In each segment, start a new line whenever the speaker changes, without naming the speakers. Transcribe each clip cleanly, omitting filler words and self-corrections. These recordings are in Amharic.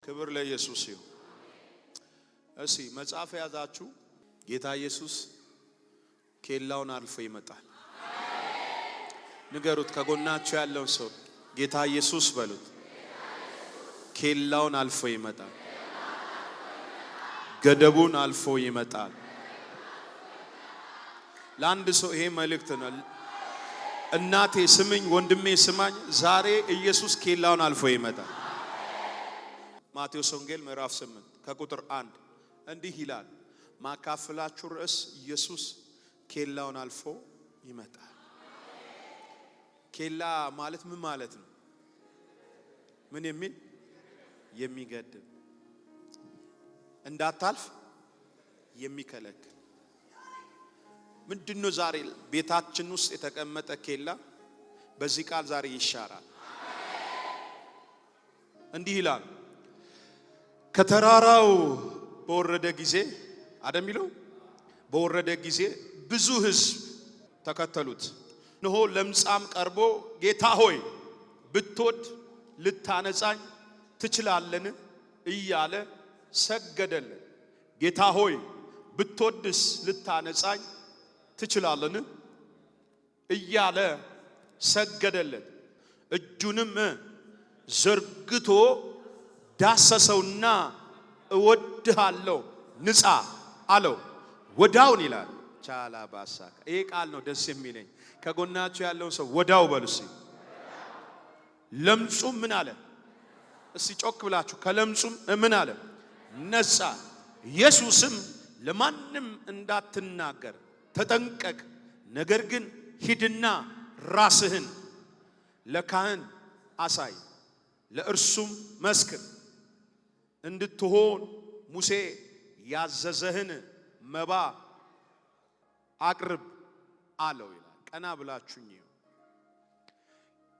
ክብር ለኢየሱስ ይሁን። እሺ መጽሐፍ ያዛችሁ ጌታ ኢየሱስ ኬላውን አልፎ ይመጣል። ንገሩት ከጎናችሁ ያለውን ሰው ጌታ ኢየሱስ በሉት። ኬላውን አልፎ ይመጣል። ገደቡን አልፎ ይመጣል። ለአንድ ሰው ይሄ መልእክት ነው። እናቴ ስምኝ፣ ወንድሜ ስማኝ፣ ዛሬ ኢየሱስ ኬላውን አልፎ ይመጣል። ማቴዎስ ወንጌል ምዕራፍ 8 ከቁጥር 1 እንዲህ ይላል። ማካፈላችሁ ርዕስ ኢየሱስ ኬላውን አልፎ ይመጣል። ኬላ ማለት ምን ማለት ነው? ምን የሚል የሚገድብ እንዳታልፍ የሚከለክል ምንድነው? ዛሬ ቤታችን ውስጥ የተቀመጠ ኬላ በዚህ ቃል ዛሬ ይሻራል። እንዲህ ይላል። ከተራራው በወረደ ጊዜ አደሚለው በወረደ ጊዜ ብዙ ሕዝብ ተከተሉት። እነሆ ለምጻም ቀርቦ ጌታ ሆይ ብትወድ ልታነጻኝ ትችላለን እያለ ሰገደልን። ጌታ ሆይ ብትወድስ ልታነጻኝ ትችላለን እያለ ሰገደልን። እጁንም ዘርግቶ ዳሰሰውና እወድሃለሁ ንጻ አለው። ወዳውን ይላል ቻላ ባሳካ። ይሄ ቃል ነው ደስ የሚለኝ። ከጎናችሁ ያለውን ሰው ወዳው በሉሲ። ለምጹም ምን አለ? እስቲ ጮክ ብላችሁ ከለምጹም ምን አለ? ነጻ። ኢየሱስም ለማንም እንዳትናገር ተጠንቀቅ፣ ነገር ግን ሂድና ራስህን ለካህን አሳይ፣ ለእርሱም መስክር፣ እንድትሆን ሙሴ ያዘዘህን መባ አቅርብ አለው ይላል። ቀና ብላችሁኝ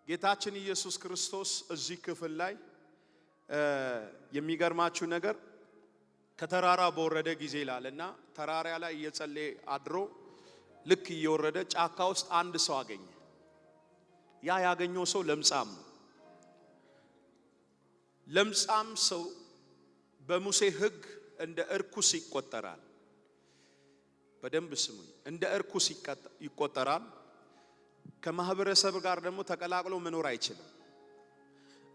ጌታችን ኢየሱስ ክርስቶስ እዚህ ክፍል ላይ የሚገርማችሁ ነገር ከተራራ በወረደ ጊዜ ይላልና ተራራ ላይ እየጸለየ አድሮ ልክ እየወረደ ጫካ ውስጥ አንድ ሰው አገኘ። ያ ያገኘው ሰው ለምጻም ነው። ለምጻም ሰው በሙሴ ሕግ እንደ እርኩስ ይቆጠራል። በደንብ ስሙኝ። እንደ እርኩስ ይቆጠራል። ከማህበረሰብ ጋር ደግሞ ተቀላቅሎ መኖር አይችልም።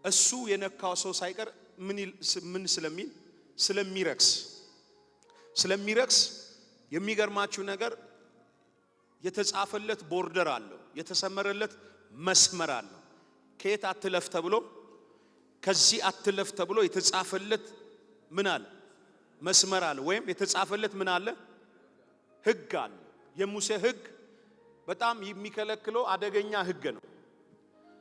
እሱ የነካው ሰው ሳይቀር ምን ስለሚረክስ የሚገርማችሁ ነገር የተጻፈለት ቦርደር አለው፣ የተሰመረለት መስመር አለው። ከየት አትለፍ ተብሎ ከዚህ አትለፍ ተብሎ የተጻፈለት ምን አለ? መስመር አለ። ወይም የተጻፈለት ምን አለ? ሕግ አለ። የሙሴ ሕግ በጣም የሚከለክለው አደገኛ ሕግ ነው።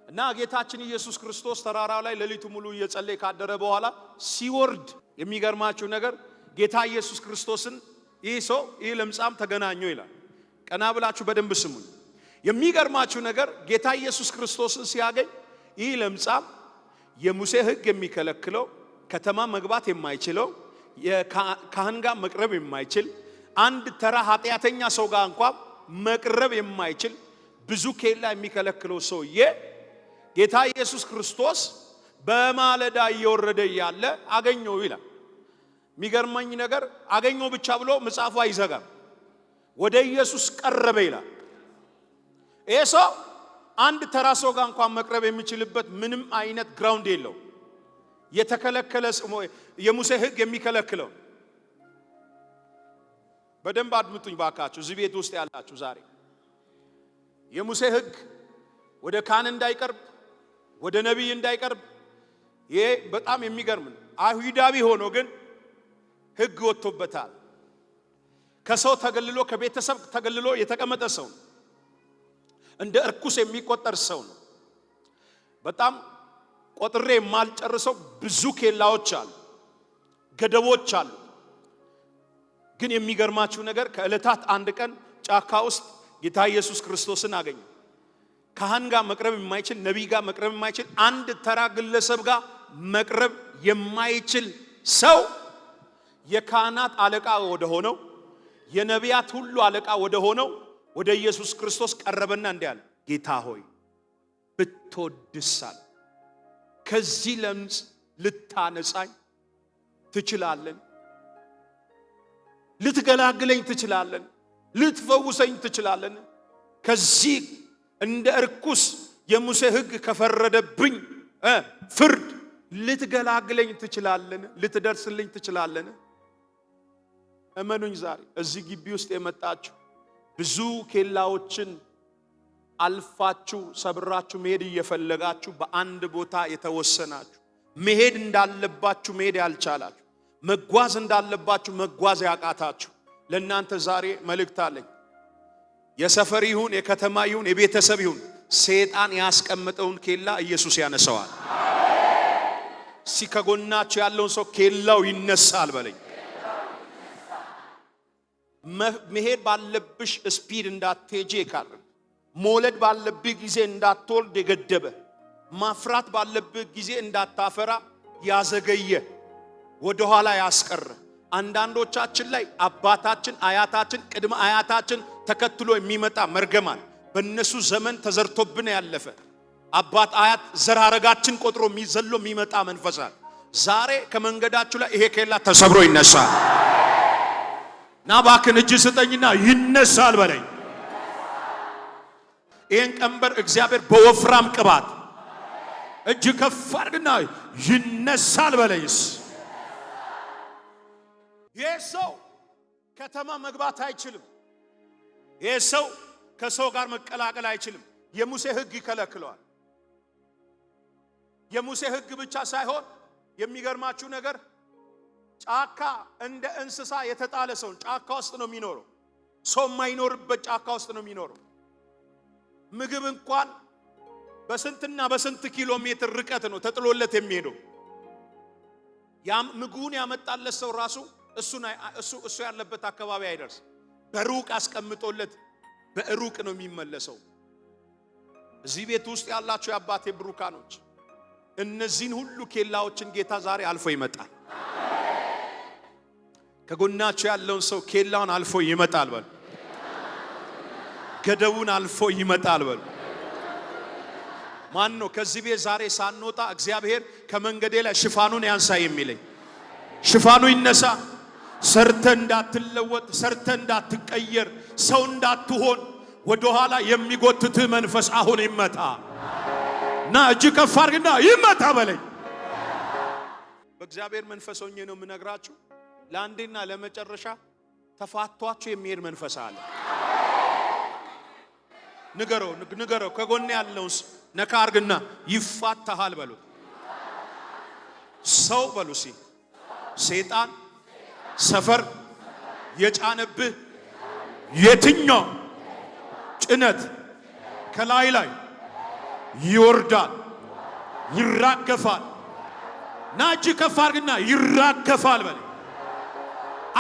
እና ጌታችን ኢየሱስ ክርስቶስ ተራራው ላይ ሌሊቱ ሙሉ እየጸለየ ካደረ በኋላ ሲወርድ የሚገርማችሁ ነገር ጌታ ኢየሱስ ክርስቶስን ይህ ለምጻም ተገናኘው ይላል። ቀና ብላችሁ በደንብ ስሙኝ። የሚገርማችሁ ነገር ጌታ ኢየሱስ ክርስቶስን ሲያገኝ ይህ ለምጻም የሙሴ ሕግ የሚከለክለው ከተማ መግባት የማይችለው የካህን ጋር መቅረብ የማይችል አንድ ተራ ኃጢአተኛ ሰው ጋር እንኳን መቅረብ የማይችል ብዙ ኬላ የሚከለክለው ሰውዬ ጌታ ኢየሱስ ክርስቶስ በማለዳ እየወረደ ያለ አገኘው ይላል። የሚገርመኝ ነገር አገኘው ብቻ ብሎ መጽሐፉ አይዘጋም። ወደ ኢየሱስ ቀረበ ይላል። ይሄ ሰው አንድ ተራ ሰው ጋር እንኳን መቅረብ የሚችልበት ምንም አይነት ግራውንድ የለው። የተከለከለ የሙሴ ሕግ የሚከለክለው። በደንብ አድምጡኝ ባካችሁ፣ እዚህ ቤት ውስጥ ያላችሁ ዛሬ የሙሴ ሕግ ወደ ካህን እንዳይቀርብ፣ ወደ ነቢይ እንዳይቀርብ። ይሄ በጣም የሚገርም ነው። አይሁዳዊ ሆኖ ግን ሕግ ወጥቶበታል። ከሰው ተገልሎ ከቤተሰብ ተገልሎ የተቀመጠ ሰው ነው። እንደ እርኩስ የሚቆጠር ሰው ነው። በጣም ቆጥሬ የማልጨርሰው ብዙ ኬላዎች አሉ፣ ገደቦች አሉ። ግን የሚገርማችሁ ነገር ከዕለታት አንድ ቀን ጫካ ውስጥ ጌታ ኢየሱስ ክርስቶስን አገኘ። ካህን ጋር መቅረብ የማይችል፣ ነቢይ ጋር መቅረብ የማይችል፣ አንድ ተራ ግለሰብ ጋር መቅረብ የማይችል ሰው የካህናት አለቃ ወደ ሆነው የነቢያት ሁሉ አለቃ ወደ ሆነው ወደ ኢየሱስ ክርስቶስ ቀረበና እንዲህ አለ፣ ጌታ ሆይ ብትወድስ ከዚህ ለምጽ ልታነጻኝ ትችላለን። ልትገላግለኝ ትችላለን። ልትፈውሰኝ ትችላለን። ከዚህ እንደ እርኩስ የሙሴ ሕግ ከፈረደብኝ ፍርድ ልትገላግለኝ ትችላለን። ልትደርስልኝ ትችላለን። እመኑኝ ዛሬ እዚህ ግቢ ውስጥ የመጣችሁ ብዙ ኬላዎችን አልፋችሁ ሰብራችሁ መሄድ እየፈለጋችሁ በአንድ ቦታ የተወሰናችሁ መሄድ እንዳለባችሁ መሄድ ያልቻላችሁ መጓዝ እንዳለባችሁ መጓዝ ያቃታችሁ ለእናንተ ዛሬ መልእክት አለኝ። የሰፈር ይሁን የከተማ ይሁን የቤተሰብ ይሁን ሰይጣን ያስቀመጠውን ኬላ ኢየሱስ ያነሳዋል። ሲከጎናችሁ ያለውን ሰው ኬላው ይነሳል በለኝ። መሄድ ባለብሽ ስፒድ እንዳትሄጂ የካረ መውለድ ባለብህ ጊዜ እንዳትወልድ የገደበ ማፍራት ባለብህ ጊዜ እንዳታፈራ ያዘገየ ወደ ኋላ ያስቀረ አንዳንዶቻችን ላይ አባታችን አያታችን ቅድመ አያታችን ተከትሎ የሚመጣ መርገማን በእነሱ ዘመን ተዘርቶብን ያለፈ አባት አያት ዘራረጋችን ቆጥሮ የሚዘሎ የሚመጣ መንፈሳል ዛሬ ከመንገዳችሁ ላይ ይሄ ኬላ ተሰብሮ ይነሳል። ናባክን እጅ ስጠኝና ይነሳል በለኝ። ይሄን ቀንበር እግዚአብሔር በወፍራም ቅባት እጅ ከፍ አድርግና ይነሳል በለኝስ። ይሄ ሰው ከተማ መግባት አይችልም። ይሄ ሰው ከሰው ጋር መቀላቀል አይችልም። የሙሴ ሕግ ይከለክለዋል። የሙሴ ሕግ ብቻ ሳይሆን የሚገርማችሁ ነገር ጫካ እንደ እንስሳ የተጣለ ሰው ጫካ ውስጥ ነው የሚኖረው። ሰው የማይኖርበት ጫካ ውስጥ ነው የሚኖረው። ምግብ እንኳን በስንትና በስንት ኪሎ ሜትር ርቀት ነው ተጥሎለት የሚሄደው። ያም ምግቡን ያመጣለት ሰው ራሱ እሱ ያለበት አካባቢ አይደርስ። በሩቅ አስቀምጦለት በሩቅ ነው የሚመለሰው። እዚህ ቤት ውስጥ ያላችሁ የአባቴ ብሩካኖች እነዚህን ሁሉ ኬላዎችን ጌታ ዛሬ አልፎ ይመጣል። ከጎናችሁ ያለውን ሰው ኬላውን አልፎ ይመጣል በሉ። ገደቡን አልፎ ይመጣል በሉ። ማን ነው ከዚህ ቤት ዛሬ ሳንወጣ እግዚአብሔር ከመንገዴ ላይ ሽፋኑን ያንሳ የሚለኝ? ሽፋኑ ይነሳ። ሰርተ እንዳትለወጥ፣ ሰርተ እንዳትቀየር፣ ሰው እንዳትሆን ወደ ኋላ የሚጎትትህ መንፈስ አሁን ይመታ እና እጅ ከፍ አድርግና ይመታ በለኝ። በእግዚአብሔር መንፈስ ሆኜ ነው የምነግራችሁ። ለአንዴና ለመጨረሻ ተፋቷችሁ የሚሄድ መንፈስ አለ። ንገረው ከጎኔ ያለውስ ነካ አርግና ይፋታሃል በሉ። ሰው በሉ ሲ ሰይጣን ሰፈር የጫነብህ የትኛው ጭነት ከላይ ይወርዳል፣ ይራገፋል። ናጅ ከፍ አርግና ይራገፋል በለ።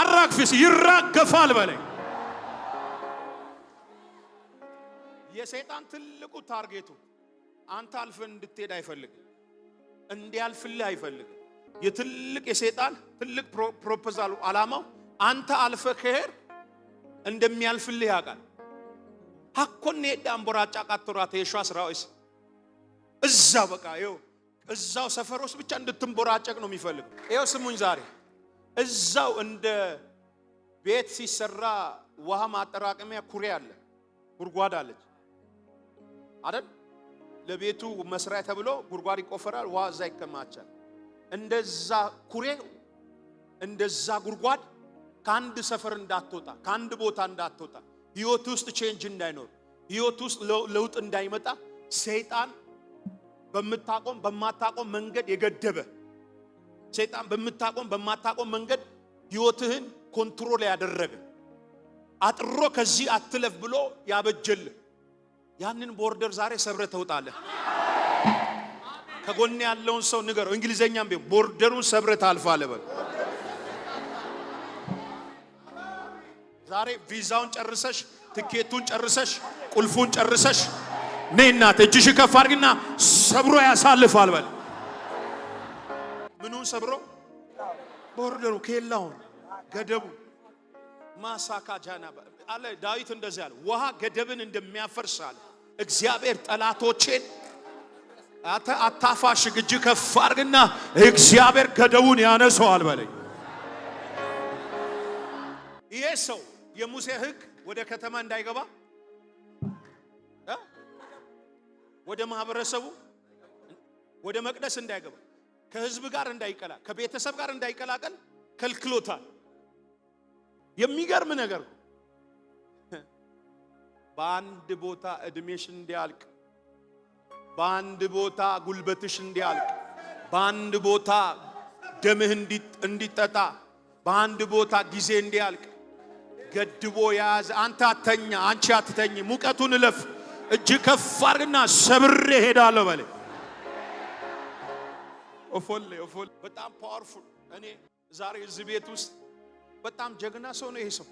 አራግፊስ ይራገፋል በለ። የሰይጣን ትልቁ ታርጌቱ አንተ አልፈን እንድትሄድ አይፈልግም። እንዲያልፍልህ አይፈልግም። የሰይጣን ትልቅ ፕሮፖዛል ዓላማው አንተ አልፈ ከሄድ እንደሚያልፍልህ ያውቃል። ሀኮኔ ዳምቦራጫ ቃተራተ የሻስራውስ እዛው በቃ እዛው ሰፈር ውስጥ ብቻ እንድትንቦራጨቅ ነው የሚፈልገው። ይኸው ስሙኝ ዛሬ እዛው እንደ ቤት ሲሰራ ውሃ ማጠራቀሚያ ኩሬ አለ፣ ጉድጓድ አለች አይደል? ለቤቱ መስሪያ ተብሎ ጉድጓድ ይቆፈራል፣ ውሃ እዛ ይከማቻል። እንደዛ ኩሬ እንደዛ ጉድጓድ ከአንድ ሰፈር እንዳትወጣ፣ ከአንድ ቦታ እንዳትወጣ፣ ህይወት ውስጥ ቼንጅ እንዳይኖር፣ ህይወት ውስጥ ለውጥ እንዳይመጣ ሰይጣን በማታቆም መንገድ የገደበ ሰይጣን በማታቆም መንገድ ህይወትህን ኮንትሮል ያደረገ አጥሮ ከዚህ አትለፍ ብሎ ያበጀልህ ያንን ቦርደር ዛሬ ሰብረ ተውጣለህ። ከጎን ያለውን ሰው ንገረው፣ እንግሊዘኛም ቢሆን ቦርደሩን ሰብረ ታልፋለህ በል። ዛሬ ቪዛውን ጨርሰሽ፣ ትኬቱን ጨርሰሽ፣ ቁልፉን ጨርሰሽ ነይና እጅሽ ከፍ አድርግና ሰብሮ ያሳልፋል በል። ምኑን ሰብሮ? ቦርደሩ፣ ኬላውን፣ ገደቡ ማሳካ ጃና አለ ዳዊት እንደዚህ አለ፣ ውሃ ገደብን እንደሚያፈርስ አለ እግዚአብሔር ጠላቶቼን አታፋሽ። እጅ ከፍ አድርግና እግዚአብሔር ገደቡን ያነሳዋል በለኝ። ይሄ ሰው የሙሴ ሕግ ወደ ከተማ እንዳይገባ ወደ ማህበረሰቡ ወደ መቅደስ እንዳይገባ ከህዝብ ጋር እንዳይቀላቀል ከቤተሰብ ጋር እንዳይቀላቀል ከልክሎታል። የሚገርም ነገር በአንድ ቦታ እድሜሽ እንዲያልቅ፣ በአንድ ቦታ ጉልበትሽ እንዲያልቅ፣ በአንድ ቦታ ደምህ እንዲጠጣ፣ በአንድ ቦታ ጊዜ እንዲያልቅ ገድቦ ያዘ። አንተ አተኛ፣ አንቺ አትተኝ፣ ሙቀቱን እለፍ፣ እጅ ከፍ አድርግና ሰብሬ ሄዳለሁ በለ። ኦፎሌ በጣም ፓወርፉል። እኔ ዛሬ እዚህ ቤት ውስጥ በጣም ጀግና ሰው ነው ይሄ ሰው።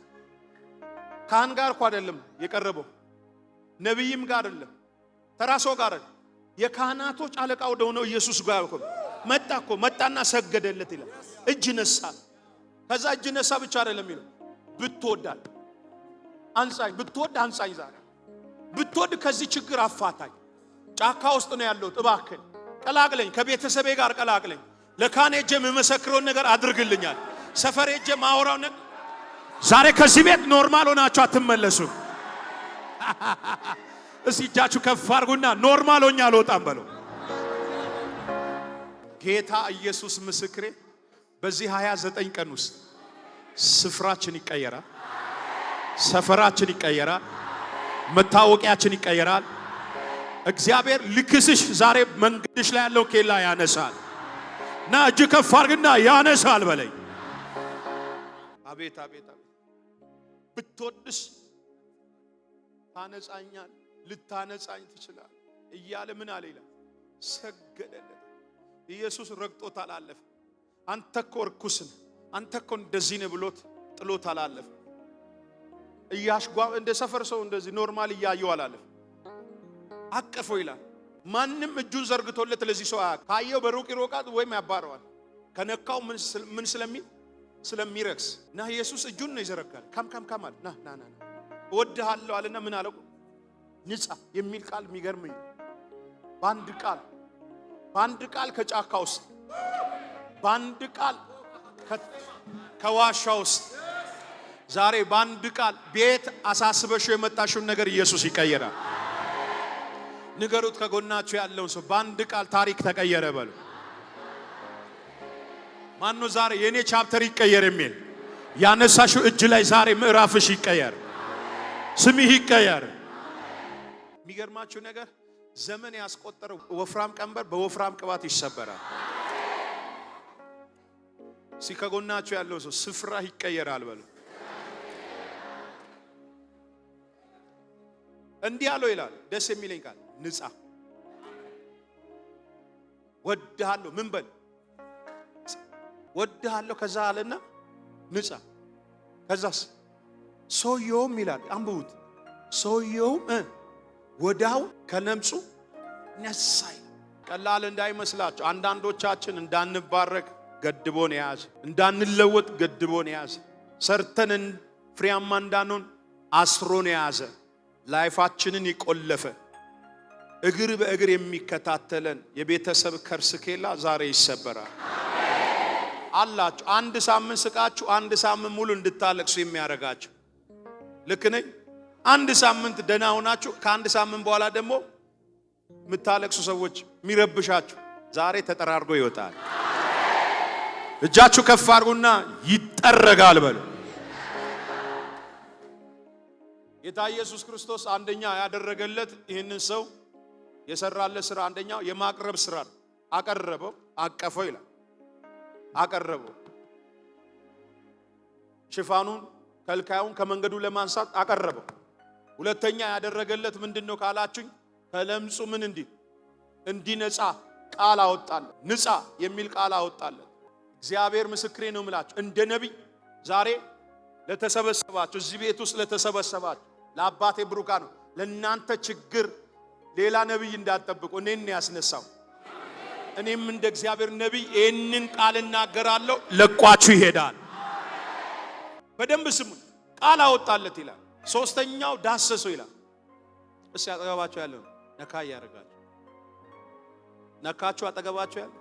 ካህን ጋር እኮ አይደለም የቀረበው፣ ነብይም ጋር አይደለም፣ ተራ ሰው ጋር አይደለም። የካህናቶች አለቃ ወደ ሆነው ኢየሱስ ጋር መጣና ሰገደለት ይላል። እጅ ነሳ። ከዛ እጅ ነሳ ብቻ አይደለም ይለው፣ ብትወዳል አንጻኝ፣ ብትወድ አንጻኝ፣ ዛሬ ብትወድ ከዚህ ችግር አፋታኝ። ጫካ ውስጥ ነው ያለው፣ እባክህ ቀላቅለኝ፣ ከቤተሰቤ ጋር ቀላቅለኝ፣ ለካህኔ ሄጄ የምመሰክረውን ነገር አድርግልኛል፣ ሰፈሬ ሄጄ ማወራው ነገር። ዛሬ ከዚህ ቤት ኖርማል ሆናችሁ አትመለሱም። እስቲ እጃችሁ ከፍ አድርጉና ኖርማል ሆኜ አልወጣም በለው። ጌታ ኢየሱስ ምስክሬ፣ በዚህ 29 ቀን ውስጥ ስፍራችን ይቀየራል፣ ሰፈራችን ይቀየራል፣ መታወቂያችን ይቀየራል። እግዚአብሔር ልክስሽ ዛሬ መንገድሽ ላይ ያለው ኬላ ያነሳል። ና እጅ ከፍ አድርግና ያነሳል በለኝ። አቤት አቤት አቤት። ብትወድስ ታነጻኛል፣ ልታነጻኝ ትችላል እያለ ምን አለ ይላል፣ ሰገደለት። ኢየሱስ ረግጦት አላለፈ። አንተ እኮ ርኩስ ነህ፣ አንተ እኮ እንደዚህ ነህ ብሎት ጥሎት አላለፈ። እንደ ሰፈር ሰው እንደዚህ ኖርማል እያየው አላለፈ። አቀፈው ይላል። ማንም እጁን ዘርግቶለት ለዚህ ሰው ካየው በሩቅ ይሮቃል ወይም ያባረዋል። ከነካው ምን ስለሚረክስ ና ኢየሱስ እጁን ነው ይዘረጋል። ካም አለ ና እወድሃለሁ አለና ምን አለው? ንጻ የሚል ቃል የሚገርምኝ በአንድ ቃል ከጫካ ውስጥ፣ በአንድ ቃል ከዋሻ ውስጥ፣ ዛሬ በአንድ ቃል ቤት አሳስበሽ የመጣሽውን ነገር ኢየሱስ ይቀየራል። ንገሩት ከጎናችሁ ያለውን ሰው፣ በአንድ ቃል ታሪክ ተቀየረ በሉ። ማን ነው ዛሬ የኔ ቻፕተር ይቀየር የሚል? ያነሳሽው እጅ ላይ ዛሬ ምዕራፍሽ ይቀየር፣ ስምህ ይቀየር። የሚገርማችሁ ነገር ዘመን ያስቆጠረው ወፍራም ቀንበር በወፍራም ቅባት ይሰበራል። ከጎናችሁ ያለው ሰው ስፍራ ይቀየራል በሉ። እንዲህ አለው ይላል፣ ደስ የሚለኝ ቃል ንጻ፣ ወድሃለሁ። ምን በል ወድሃለሁ። ከዛ አለና ንጻ። ከዛስ ሰውየውም ይላል፣ አንብቡት፣ ሰውየውም ወዳው ከለምጹ ነጻ። ቀላል እንዳይመስላችሁ። አንዳንዶቻችን እንዳንባረክ ገድቦን ያዘ፣ እንዳንለወጥ ገድቦን ያዘ፣ ሰርተን ፍሬያማ እንዳንሆን አስሮን ያዘ፣ ላይፋችንን ይቆለፈ፣ እግር በእግር የሚከታተለን የቤተሰብ ከርስኬላ ዛሬ ይሰበራል። አላችሁ አንድ ሳምንት ስቃችሁ አንድ ሳምንት ሙሉ እንድታለቅሱ የሚያረጋችሁ ልክ ነኝ። አንድ ሳምንት ደህና ሆናችሁ ከአንድ ሳምንት በኋላ ደግሞ የምታለቅሱ ሰዎች የሚረብሻችሁ ዛሬ ተጠራርጎ ይወጣል። እጃችሁ ከፍ አድርጉና ይጠረጋል በሉ። ጌታ ኢየሱስ ክርስቶስ አንደኛ ያደረገለት ይህንን ሰው የሰራለት ስራ አንደኛው የማቅረብ ስራ ነው። አቀረበው፣ አቀፈው ይላል። አቀረበው፣ ሽፋኑን ከልካዩን ከመንገዱ ለማንሳት አቀረበው። ሁለተኛ ያደረገለት ምንድነው ካላችሁኝ፣ ከለምጹ ምን እንዲነጻ ቃል አወጣለት። ንጻ የሚል ቃል አወጣለት። እግዚአብሔር ምስክሬ ነው የምላችሁ፣ እንደ ነቢይ ዛሬ ለተሰበሰባችሁ እዚህ ቤት ውስጥ ለተሰበሰባችሁ ለአባቴ ብሩካን ነው። ለእናንተ ችግር ሌላ ነቢይ እንዳትጠብቁ፣ እኔን ያስነሳው። እኔም እንደ እግዚአብሔር ነቢይ ይህንን ቃል እናገራለሁ፣ ለቋችሁ ይሄዳል። በደንብ ስሙ። ቃል አወጣለት ይላል። ሶስተኛው ዳሰሰው ይላል። እስኪ አጠገባችሁ ያለው ነካ ያደርጋችሁ፣ ነካችሁ አጠገባችሁ ያለው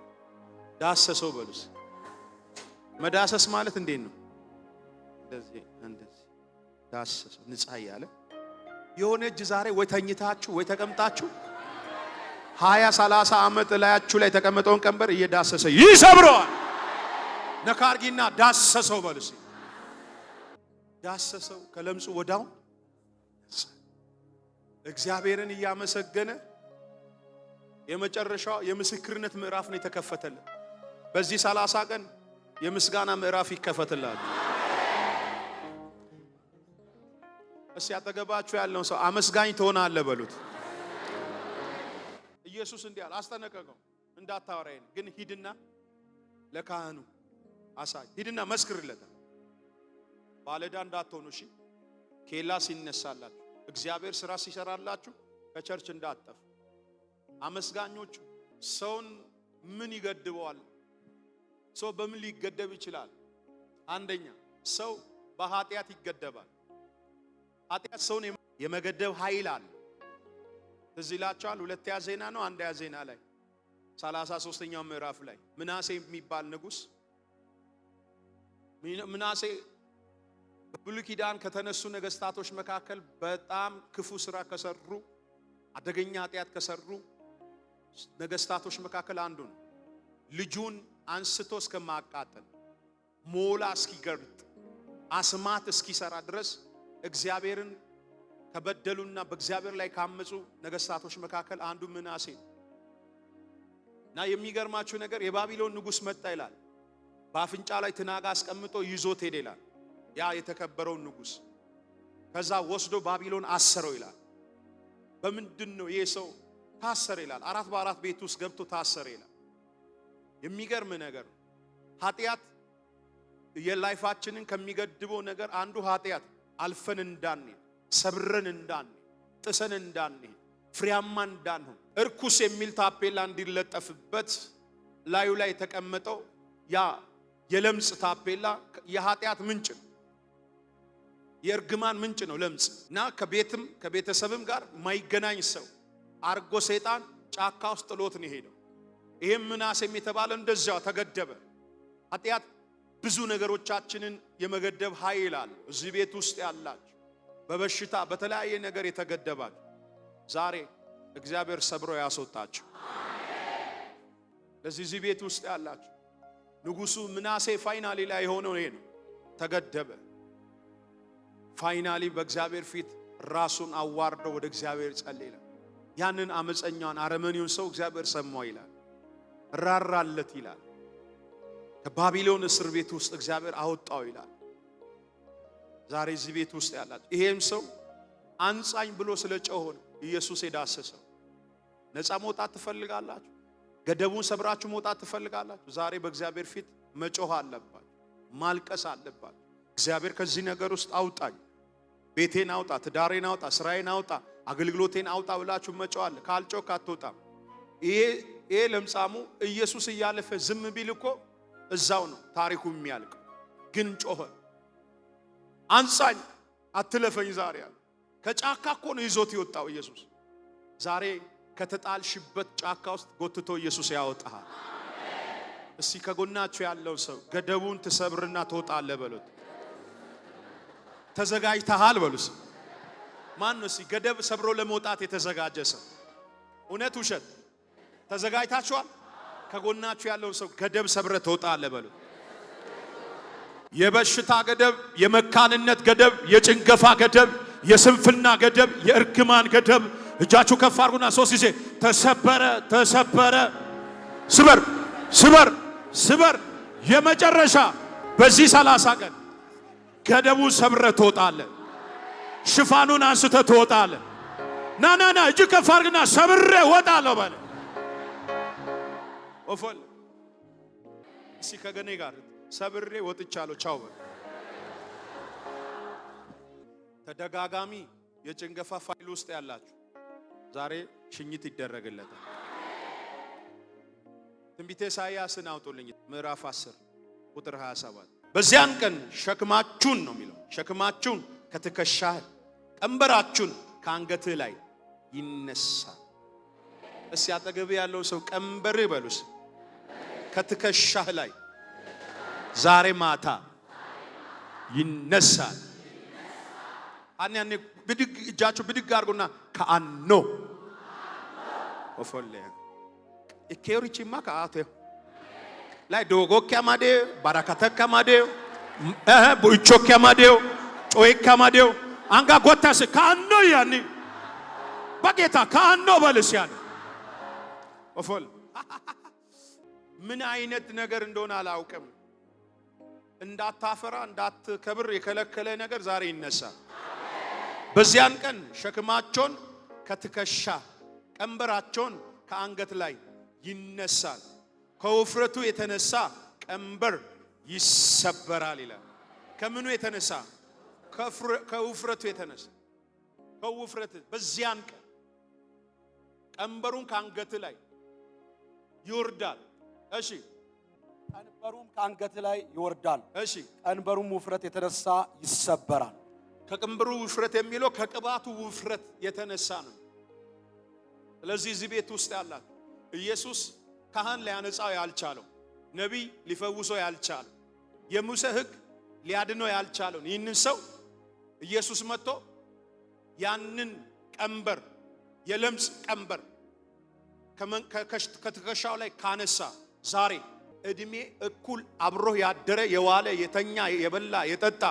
ዳሰሰው በሉስ። መዳሰስ ማለት እንዴት ነው? እንደዚህ ዳሰሰው ንጻ ያለ የሆነ እጅ ዛሬ ወይ ተኝታችሁ ወይ ተቀምጣችሁ 20-30 ዓመት ላያችሁ ላይ ተቀመጠውን ቀንበር እየዳሰሰ ይሰብረዋል። ነካርጊና ዳሰሰው በልሲ ዳሰሰው ከለምጹ ወዳው እግዚአብሔርን እያመሰገነ የመጨረሻው የምስክርነት ምዕራፍ ነው የተከፈተለት። በዚህ 30 ቀን የምስጋና ምዕራፍ ይከፈትላል። እሺ አጠገባችሁ ያለውን ሰው አመስጋኝ ትሆናለህ በሉት። ኢየሱስ እንዲህ አለ፣ አስጠነቀቀው እንዳታወራኝ ግን ሂድና ለካህኑ አሳይ፣ ሂድና መስክርለት። ባለዳ እንዳትሆኑ እሺ። ኬላ ሲነሳላችሁ እግዚአብሔር ስራ ሲሰራላችሁ ከቸርች እንዳትጠፉ። አመስጋኞቹ ሰውን ምን ይገድበዋል? ሰው በምን ሊገደብ ይችላል? አንደኛ ሰው በኃጢአት ይገደባል። ኃጢአት ሰውን የመገደብ ኃይል አለ። ትዝ ይላችኋል፣ ሁለተኛ ዜና ነው አንደኛ ዜና ላይ 33ኛው ምዕራፍ ላይ ምናሴ የሚባል ንጉስ ምናሴ በብሉይ ኪዳን ከተነሱ ነገስታቶች መካከል በጣም ክፉ ስራ ከሰሩ አደገኛ ኃጢአት ከሰሩ ነገስታቶች መካከል አንዱ ነው። ልጁን አንስቶ እስከማቃጠል ሞላ እስኪገርጥ አስማት እስኪሰራ ድረስ እግዚአብሔርን ከበደሉና በእግዚአብሔር ላይ ካመጹ ነገስታቶች መካከል አንዱ ምናሴ እና የሚገርማችሁ ነገር የባቢሎን ንጉስ መጣ ይላል። በአፍንጫ ላይ ትናጋ አስቀምጦ ይዞት ሄደ ይላል። ያ የተከበረው ንጉስ ከዛ ወስዶ ባቢሎን አሰረው ይላል። በምንድነው ይሄ ሰው ታሰረ ይላል? 4 በ4 ቤት ውስጥ ገብቶ ታሰረ ይላል። የሚገርም ነገር ኃጢአት የላይፋችንን ከሚገድበው ነገር አንዱ ኃጢአት አልፈን እንዳንሄድ፣ ሰብረን እንዳንሄድ፣ ጥሰን እንዳንሄድ፣ ፍሬያማ እንዳንሆን እርኩስ የሚል ታፔላ እንዲለጠፍበት ላዩ ላይ የተቀመጠው ያ የለምጽ ታፔላ የኃጢአት ምንጭ ነው። የእርግማን ምንጭ ነው ለምጽ እና ከቤትም ከቤተሰብም ጋር ማይገናኝ ሰው አርጎ ሰይጣን ጫካ ውስጥ ጥሎት ነው ሄደው። ይሄም ምናሴም የተባለ እንደዛው ተገደበ። ኃጢአት ብዙ ነገሮቻችንን የመገደብ ኃይል አለ። እዚህ ቤት ውስጥ ያላችሁ በበሽታ በተለያየ ነገር የተገደባችሁ ዛሬ እግዚአብሔር ሰብሮ ያስወጣችሁ። ለዚህ እዚህ ቤት ውስጥ ያላችሁ ንጉሱ ምናሴ ፋይናሊ ላይ የሆነው ይሄ ነው። ተገደበ። ፋይናሊ በእግዚአብሔር ፊት ራሱን አዋርዶ ወደ እግዚአብሔር ጸለየ። ያንን አመፀኛውን አረመኔውን ሰው እግዚአብሔር ሰማው ይላል፣ ራራለት ይላል። ከባቢሎን እስር ቤት ውስጥ እግዚአብሔር አወጣው ይላል። ዛሬ እዚህ ቤት ውስጥ ያላችሁ ይሄም ሰው አንጻኝ ብሎ ስለጮኸ ነው ኢየሱስ የዳሰሰው። ነፃ መውጣት ትፈልጋላችሁ? ገደቡን ሰብራችሁ መውጣት ትፈልጋላችሁ? ዛሬ በእግዚአብሔር ፊት መጮህ አለባችሁ፣ ማልቀስ አለባችሁ። እግዚአብሔር ከዚህ ነገር ውስጥ አውጣኝ፣ ቤቴን አውጣ፣ ትዳሬን አውጣ፣ ስራዬን አውጣ፣ አገልግሎቴን አውጣ ብላችሁ መጮህ አለ። ካልጮህ አትወጣም። ይሄ ለምጻሙ ኢየሱስ እያለፈ ዝም ቢል እኮ እዛው ነው ታሪኩ የሚያልቅ። ግን ጮኸ፣ አንጻኝ፣ አትለፈኝ ዛሬ አለ። ከጫካ እኮ ነው ይዞት የወጣው ኢየሱስ። ዛሬ ከተጣልሽበት ጫካ ውስጥ ጎትቶ ኢየሱስ ያወጣሃል። እስቲ ከጎናችሁ ያለው ሰው ገደቡን ትሰብርና ትወጣለህ በሉት። ተዘጋጅተሃል በሉት። ማን ነው እስቲ ገደብ ሰብሮ ለመውጣት የተዘጋጀ ሰው? እውነት ውሸት? ተዘጋጅታችኋል? ከጎናችሁ ያለው ሰው ገደብ ሰብረ ትወጣለህ በሉት። የበሽታ ገደብ፣ የመካንነት ገደብ፣ የጭንገፋ ገደብ፣ የስንፍና ገደብ፣ የእርግማን ገደብ እጃችሁ ከፍ አድርጉና 3 ጊዜ ተሰበረ፣ ተሰበረ። ስበር፣ ስበር፣ ስበር። የመጨረሻ በዚህ 30 ቀን ገደቡን ሰብረ ትወጣለህ። ሽፋኑን አንስተ ትወጣለህ። ና ና ና እጅ ከፍ አድርግና ሰብሬ ወጣለሁ በል። ወፈል እሺ ከገኔ ጋር ሰብሬ ወጥቻለሁ ቻው በል። ተደጋጋሚ የጭንገፋ ፋይል ውስጥ ያላችሁ ዛሬ ሽኝት ይደረግለታል። ትንቢተ ኢሳይያስን አውጡልኝ ምዕራፍ 10 ቁጥር 27 በዚያን ቀን ሸክማችሁን ነው የሚለው፣ ሸክማችሁን ከትከሻህ ቀንበራችሁን ከአንገትህ ላይ ይነሳል። እስቲ አጠገብህ ያለው ሰው ቀንበርህ በሉስ ከትከሻህ ላይ ዛሬ ማታ ይነሳል። አን ብድግ እጃችሁ ብድግ አድርጉና ካኖ ኦፎለ ኢኬሪቺማ ካአቴ ላይ ዶጎኪያ ማዴ ባራካተካ ማዴ ቡቾኪያ ማዴው ጮይካ ማዴው አንጋ ጎታስ ካኖ ያኒ በጌታ ካኖ በልስ ያኒ ኦፎል ምን አይነት ነገር እንደሆነ አላውቅም። እንዳታፈራ እንዳትከብር የከለከለ ነገር ዛሬ ይነሳል። በዚያን ቀን ሸክማቸውን ከትከሻ ቀንበራቸውን ከአንገት ላይ ይነሳል። ከውፍረቱ የተነሳ ቀንበር ይሰበራል ይላል። ከምኑ የተነሳ? ከውፍረቱ የተነሳ ከውፍረት በዚያን ቀን ቀንበሩን ከአንገት ላይ ይወርዳል። እሺ
ቀንበሩም ከአንገት ላይ ይወርዳል።
እሺ
ቀንበሩም ውፍረት የተነሳ ይሰበራል።
ከቀንበሩ ውፍረት የሚለው ከቅባቱ ውፍረት የተነሳ ነው። ስለዚህ እዚህ ቤት ውስጥ ያላት ኢየሱስ ካህን ሊያነጻው ያልቻለው፣ ነቢይ ሊፈውሰው ያልቻለው፣ የሙሴ ሕግ ሊያድነው ያልቻለው ይህንን ሰው ኢየሱስ መጥቶ ያንን ቀንበር የለምጽ ቀንበር ከትከሻው ላይ ካነሳ ዛሬ እድሜ እኩል አብሮ ያደረ የዋለ የተኛ የበላ የጠጣ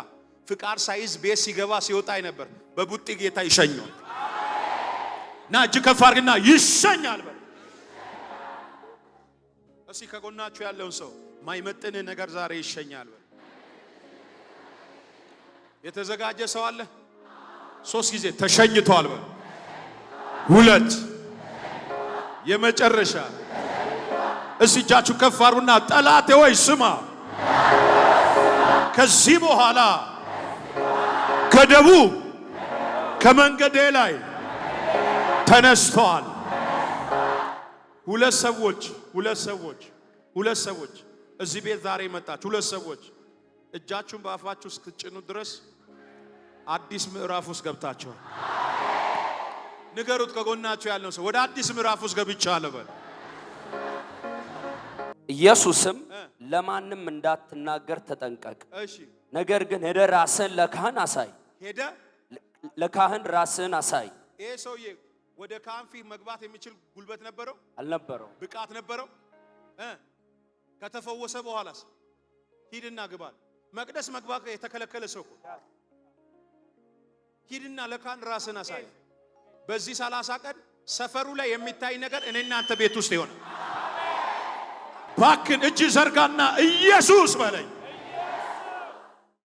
ፍቃድ ሳይዝ ቤት ሲገባ ሲወጣ ነበር። በቡጢ ጌታ ይሸኛል። ና እጅ ከፍ አድርግና ይሸኛል በል። እስኪ ከጎናችሁ ያለውን ሰው ማይመጥን ነገር ዛሬ ይሸኛል በል። የተዘጋጀ ሰው አለ? 3 ጊዜ ተሸኝቷል በል። 2 የመጨረሻ እስቲ እጃችሁ ከፍ አድርጉና ጠላቴ ወይ ስማ፣ ከዚህ በኋላ ከደቡብ ከመንገዴ ላይ ተነስተዋል። ሁለት ሰዎች እዚህ ቤት ዛሬ መጣችሁ። 2 ሰዎች እጃችሁን በአፋችሁ እስክትጭኑ ድረስ አዲስ ምዕራፍ ውስጥ ገብታችኋል። ንገሩት ከጎናችሁ ያለው ሰው ወደ አዲስ ምዕራፍ ውስጥ ገብቻለሁ በል።
ኢየሱስም ለማንም እንዳትናገር ተጠንቀቅ።
እሺ
ነገር ግን ሄደ ራስን ለካህን አሳይ።
ሄደ
ለካህን ራስን አሳይ።
ይሄ ሰውዬ ወደ ካህን ፊት መግባት የሚችል ጉልበት ነበረው?
አልነበረው።
ብቃት ነበረው? ከተፈወሰ በኋላስ ሂድና ግባል። መቅደስ መግባት የተከለከለ ሰው እኮ ሂድና ለካህን ራስን አሳይ። በዚህ 30 ቀን ሰፈሩ ላይ የሚታይ ነገር እኔና አንተ ቤት ውስጥ ይሆናል። ባክን እጅ ዘርጋና ኢየሱስ በለኝ።